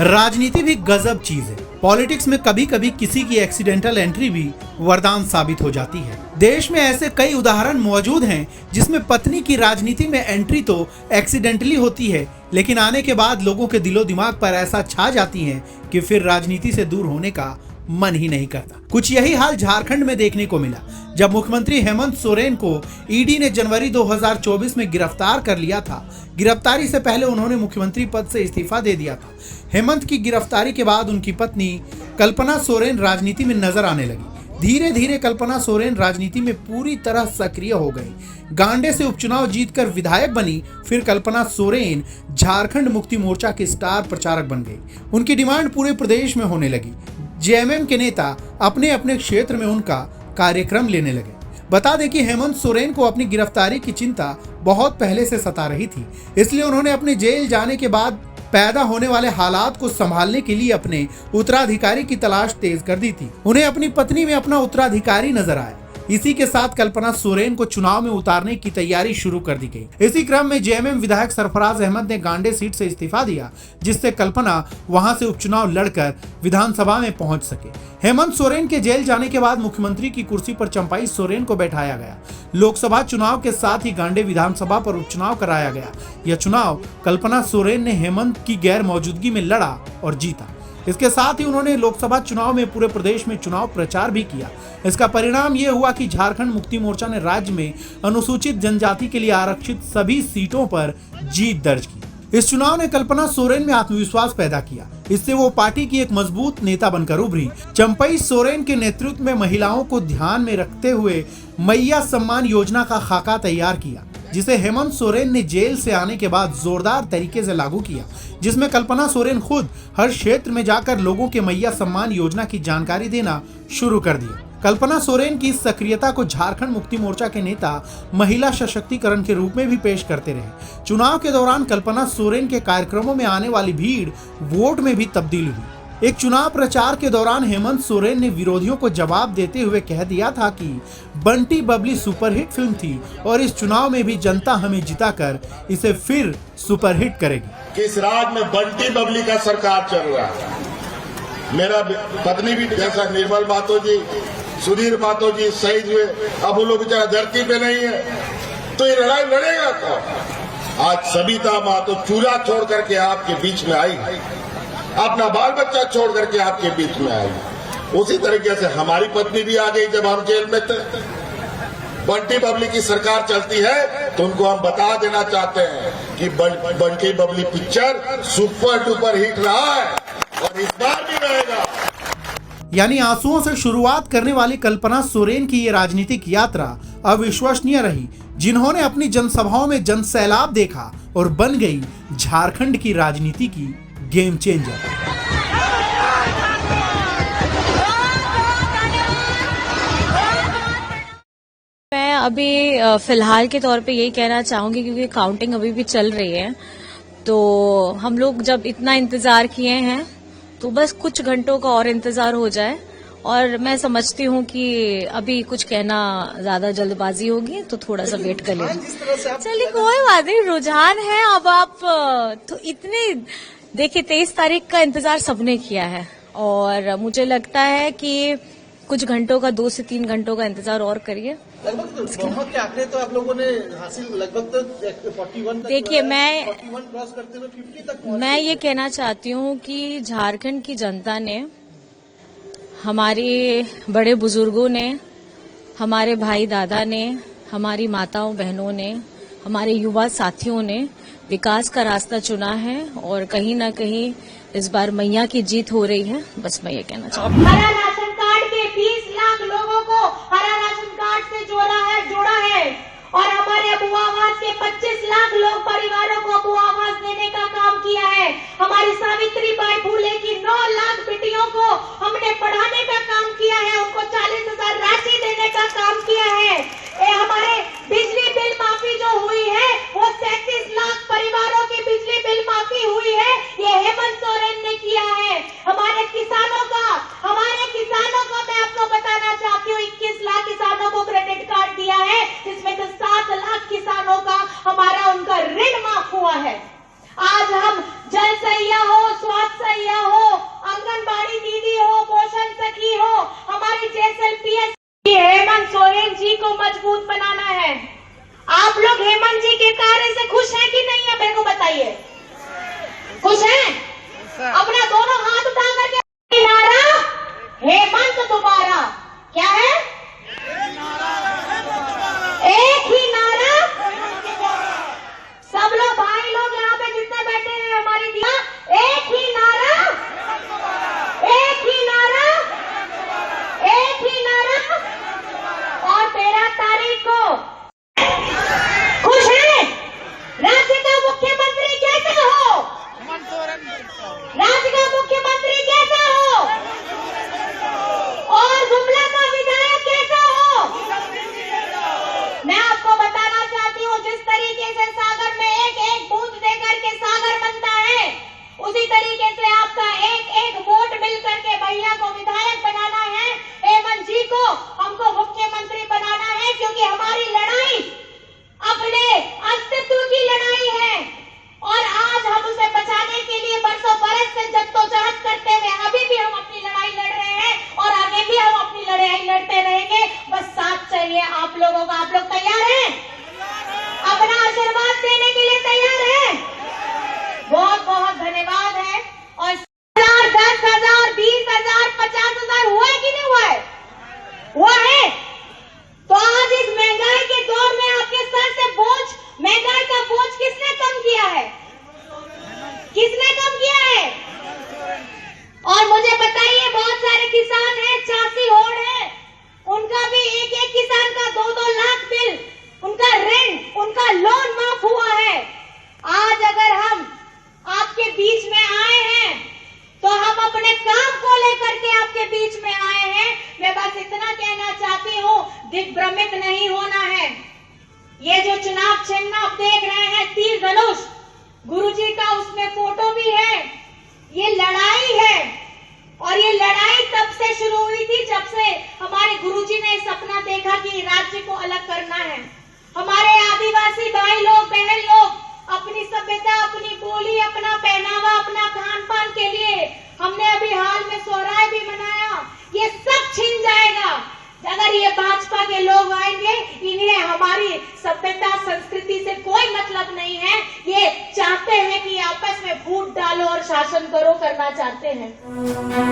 राजनीति भी गजब चीज है। पॉलिटिक्स में कभी कभी किसी की एक्सीडेंटल एंट्री भी वरदान साबित हो जाती है। देश में ऐसे कई उदाहरण मौजूद हैं जिसमें पत्नी की राजनीति में एंट्री तो एक्सीडेंटली होती है, लेकिन आने के बाद लोगों के दिलो दिमाग पर ऐसा छा जाती है कि फिर राजनीति से दूर होने का मन ही नहीं करता। कुछ यही हाल झारखंड में देखने को मिला जब मुख्यमंत्री हेमंत सोरेन को ईडी ने जनवरी 2024 में गिरफ्तार कर लिया था। गिरफ्तारी से पहले उन्होंने मुख्यमंत्री पद से इस्तीफा दे दिया था। हेमंत की गिरफ्तारी के बाद उनकी पत्नी कल्पना सोरेन राजनीति में नजर आने लगी। धीरे धीरे कल्पना सोरेन राजनीति में पूरी तरह सक्रिय हो गई। गांडे से उपचुनाव जीतकर विधायक बनी। फिर कल्पना सोरेन झारखंड मुक्ति मोर्चा की स्टार प्रचारक बन गई। उनकी डिमांड पूरे प्रदेश में होने लगी। जेएमएम के नेता अपने अपने क्षेत्र में उनका कार्यक्रम लेने लगे। बता दें कि हेमंत सोरेन को अपनी गिरफ्तारी की चिंता बहुत पहले से सता रही थी, इसलिए उन्होंने अपने जेल जाने के बाद पैदा होने वाले हालात को संभालने के लिए अपने उत्तराधिकारी की तलाश तेज कर दी थी। उन्हें अपनी पत्नी में अपना उत्तराधिकारी नजर आया। इसी के साथ कल्पना सोरेन को चुनाव में उतारने की तैयारी शुरू कर दी गई। इसी क्रम में जेएमएम विधायक सरफराज अहमद ने गांडे सीट से इस्तीफा दिया, जिससे कल्पना वहां से उपचुनाव लड़कर विधानसभा में पहुंच सके। हेमंत सोरेन के जेल जाने के बाद मुख्यमंत्री की कुर्सी पर चंपाई सोरेन को बैठाया गया। लोकसभा चुनाव के साथ ही गांडे विधानसभा पर उपचुनाव कराया गया। यह चुनाव कल्पना सोरेन ने हेमंत की गैर मौजूदगी में लड़ा और जीता। इसके साथ ही उन्होंने लोकसभा चुनाव में पूरे प्रदेश में चुनाव प्रचार भी किया। इसका परिणाम ये हुआ कि झारखंड मुक्ति मोर्चा ने राज्य में अनुसूचित जनजाति के लिए आरक्षित सभी सीटों पर जीत दर्ज की। इस चुनाव ने कल्पना सोरेन में आत्मविश्वास पैदा किया। इससे वो पार्टी की एक मजबूत नेता बनकर उभरी। चंपाई सोरेन के नेतृत्व में महिलाओं को ध्यान में रखते हुए मैया सम्मान योजना का खाका तैयार किया, जिसे हेमंत सोरेन ने जेल से आने के बाद जोरदार तरीके से लागू किया, जिसमें कल्पना सोरेन खुद हर क्षेत्र में जाकर लोगों के मैया सम्मान योजना की जानकारी देना शुरू कर दिया। कल्पना सोरेन की इस सक्रियता को झारखंड मुक्ति मोर्चा के नेता महिला सशक्तिकरण के रूप में भी पेश करते रहे। चुनाव के दौरान कल्पना सोरेन के कार्यक्रमों में आने वाली भीड़ वोट में भी तब्दील हुई। एक चुनाव प्रचार के दौरान हेमंत सोरेन ने विरोधियों को जवाब देते हुए कह दिया था कि बंटी बबली सुपरहिट फिल्म थी और इस चुनाव में भी जनता हमें जिताकर इसे फिर सुपरहिट करेगी। किस राज्य में बंटी बबली का सरकार चल रहा है। मेरा पत्नी भी जैसा निर्मल मातो जी, सुधीर मातो जी शहीद हुए, अब वो लोग बेचारा धरती पे नहीं है, तो ये लड़ाई लड़ेगा कौन? आज सबिता मातो चूल्हा छोड़ करके आपके बीच में आई, अपना बाल बच्चा छोड़ करके आपके बीच में आई। उसी तरीके से हमारी पत्नी भी आ गई जब हम जेल में थे। बंटी बबली की सरकार चलती है तो उनको हम बता देना चाहते हैं कि Bunty Babli picture super duper hit रहा है और इस बार भी रहेगा। यानी आंसुओं से शुरुआत करने वाली कल्पना सोरेन की ये राजनीतिक यात्रा अविश्वसनीय रही, जिन्होंने अपनी जनसभाओं में जनसैलाब देखा और बन गई झारखंड की राजनीति की गेम चेंजर। मैं अभी फिलहाल के तौर पे यही कहना चाहूंगी, क्योंकि काउंटिंग अभी भी चल रही है, तो हम लोग जब इतना इंतजार किए हैं तो बस कुछ घंटों का और इंतजार हो जाए। और मैं समझती हूँ कि अभी कुछ कहना ज्यादा जल्दबाजी होगी, तो थोड़ा सा वेट कर लेंगे। चलिए कोई बात नहीं, रुझान है। अब आप तो इतने देखिए 23 तारीख का इंतजार सबने किया है और मुझे लगता है कि कुछ घंटों का 2 से 3 घंटों का इंतजार और करिए। लगभग के आंकड़े तो आप लोगों ने हासिल लगभग तो 41 तक। देखिए मैं 41 क्रॉस करते हुए 50 तक। मैं ये कहना चाहती हूँ कि झारखंड की जनता ने, हमारे बड़े बुजुर्गों ने, हमारे भाई दादा ने, हमारी माताओं बहनों ने, हमारे युवा साथियों ने विकास का रास्ता चुना है और कहीं ना कहीं इस बार मैया की जीत हो रही है। बस मैं ये कहना चाहती हूँ। हरा राशन कार्ड के 20 लाख लोगों को हरा राशन कार्ड से जोड़ा है और हमारे अबू आवास के 25 लाख लोग परिवारों को अबू आवास देने का काम किया है। हमारी सावित्रीबाई फूले की 9 लाख बेटियों को हमने पढ़ाने का काम किया है, उनको 40,000 राशि देने का काम किया है। हमारे बिजली बिल माफी जो हुई है वो 37 लाख परिवारों की बिजली बिल माफी हुई है, ये हेमंत सोरेन ने किया है। हमारे किसानों का, हमारे मजबूत बनाना है। आप लोग हेमंत जी के कार्य से खुश हैं कि नहीं है, मेरे को बताइए। खुश हैं? अपना दोनों हाथ उठा करके नारा हेमंत दोबारा। क्या है? एक ही नारा। सब लोग भाई लोग यहाँ पे जितने बैठे हैं हमारी दिया, एक ही नारा, एक ही नारा, एक ही नारा। और 13 तारीख को खुश है? राज्य का मुख्यमंत्री कैसा हो? राज्य का मुख्यमंत्री कैसा हो? और गुमला का विधायक कैसा हो? मैं आपको बताना चाहती हूँ, जिस तरीके से सागर में एक एक बूंद देकर के सागर बनता है, उसी तरीके से आपका एक एक वोट मिल करके भैया को विधायक बनाना है, हेमंत जी को हमको मुख्यमंत्री बनाना है। क्योंकि हमारी लड़ाई अपने अस्तित्व की लड़ाई है और आज हम उसे बचाने के लिए बरसों बरस से जद्दोजहद करते हुए अभी भी हम अपनी लड़ाई लड़ रहे हैं और आगे भी हम अपनी लड़ाई लड़ते रहेंगे। बस साथ चाहिए आप लोगों का। आप लोग तैयार हैं? अपना आशीर्वाद देने के लिए तैयार हैं? बहुत बहुत धन्यवाद है। और 10,000, 20,000, 50,000 हुआ है कि नहीं हुआ है? हुआ है। तो आज इस महंगाई के दौर में आपके सर से बोझ, महंगाई का बोझ किसने कम किया है? किसने कम किया है? और मुझे बताइए, बहुत सारे किसान हैं, चासी होड़ है, उनका भी एक एक किसान का 2-2 लाख बिल, उनका ऋण, उनका लोन माफ हुआ है। आज अगर हम आपके बीच में आए हैं तो हम अपने काम को लेकर के आपके बीच में आए हैं। मैं बस इतना कहना चाहती हूँ, दिग्भ्रमित नहीं होना है। ये जो चुनाव चिन्ह आप देख रहे हैं, तीर धनुष, गुरुजी का उसमें फोटो भी है। ये लड़ाई है और ये लड़ाई तब से शुरू हुई थी जब से हमारे गुरुजी ने सपना देखा कि राज्य को अलग करना है। हमारे आदिवासी भाई लोग, बहन लोग अपनी सभ्यता, अपनी बोली, अपना पहनावा, अपना खान पान के लिए हमने अभी हाल में सोहराय भी मनाया। ये सब छिन जाएगा अगर ये भाजपा के लोग आएंगे। इन्हें हमारी सभ्यता, संस्कृति से कोई मतलब नहीं है। ये चाहते हैं कि आपस में फूट डालो और शासन करो, करना चाहते हैं।